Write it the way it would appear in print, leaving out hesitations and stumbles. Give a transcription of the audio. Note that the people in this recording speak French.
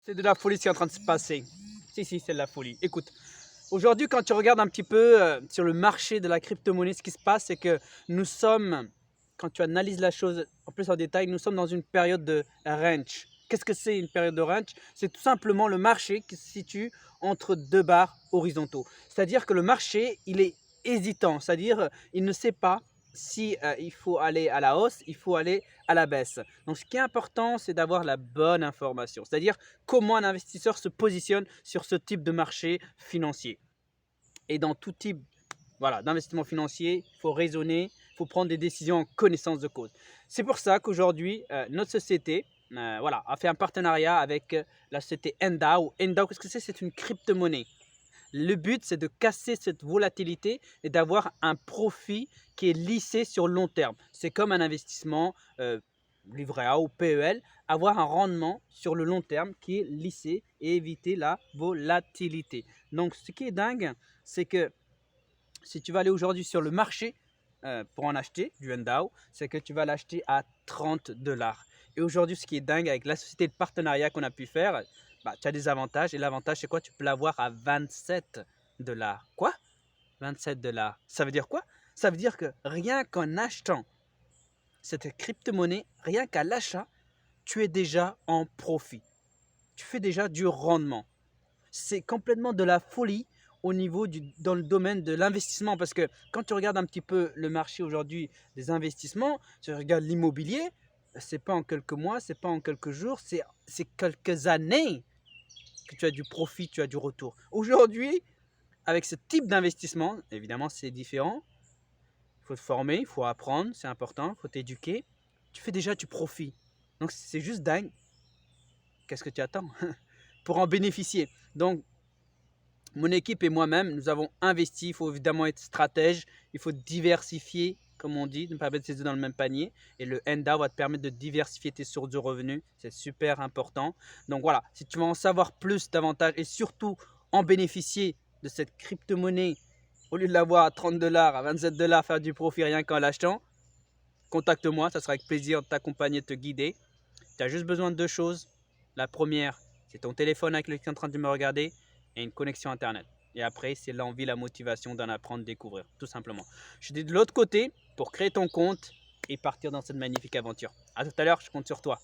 C'est de la folie ce qui est en train de se passer. Si, c'est de la folie. Écoute, aujourd'hui, quand tu regardes un petit peu sur le marché de la crypto-monnaie, ce qui se passe, c'est que nous sommes, quand tu analyses la chose en plus en détail, nous sommes dans une période de range. Qu'est-ce que c'est une période de range? C'est tout simplement le marché qui se situe entre deux barres horizontaux. C'est-à-dire que le marché, il est hésitant, c'est-à-dire il ne sait pas si il faut aller à la hausse, il faut aller à la baisse. Donc ce qui est important, c'est d'avoir la bonne information, c'est-à-dire comment un investisseur se positionne sur ce type de marché financier. Et dans tout type d'investissement financier, il faut raisonner, il faut prendre des décisions en connaissance de cause. C'est pour ça qu'aujourd'hui, notre société a fait un partenariat avec la société Endao. Endao, qu'est-ce que c'est? C'est une crypto-monnaie. Le but, c'est de casser cette volatilité et d'avoir un profit qui est lissé sur le long terme. C'est comme un investissement livret A ou PEL, avoir un rendement sur le long terme qui est lissé et éviter la volatilité. Donc, ce qui est dingue, c'est que si tu vas aller aujourd'hui sur le marché pour en acheter du Endao, c'est que tu vas l'acheter à 30 $. Et aujourd'hui, ce qui est dingue avec la société de partenariat qu'on a pu faire, tu as des avantages. Et l'avantage, c'est quoi? Tu peux l'avoir à 27 $. Quoi? 27 $. Ça veut dire quoi? Ça veut dire que rien qu'en achetant cette crypto-monnaie, rien qu'à l'achat, tu es déjà en profit. Tu fais déjà du rendement. C'est complètement de la folie au niveau dans le domaine de l'investissement parce que quand tu regardes un petit peu le marché aujourd'hui des investissements, tu regardes l'immobilier, c'est pas en quelques mois, c'est pas en quelques jours, c'est quelques années que tu as du profit, tu as du retour. Aujourd'hui, avec ce type d'investissement, évidemment c'est différent, il faut te former, il faut apprendre, c'est important, il faut t'éduquer, tu fais déjà du profit. Donc c'est juste dingue. Qu'est-ce que tu attends pour en bénéficier? Donc mon équipe et moi-même, nous avons investi. Il faut évidemment être stratège. Il faut diversifier, comme on dit, ne pas mettre ses œufs dans le même panier. Et le Enda va te permettre de diversifier tes sources de revenus. C'est super important. Donc voilà, si tu veux en savoir plus davantage et surtout en bénéficier de cette crypto-monnaie, au lieu de l'avoir à 30 $, à 27 $, faire du profit rien qu'en l'achetant, contacte-moi. Ça sera avec plaisir de t'accompagner, de te guider. Tu as juste besoin de deux choses. La première, c'est ton téléphone avec lequel tu es en train de me regarder et une connexion Internet. Et après, c'est l'envie, la motivation d'en apprendre, découvrir, tout simplement. Je suis de l'autre côté pour créer ton compte et partir dans cette magnifique aventure. À tout à l'heure, je compte sur toi.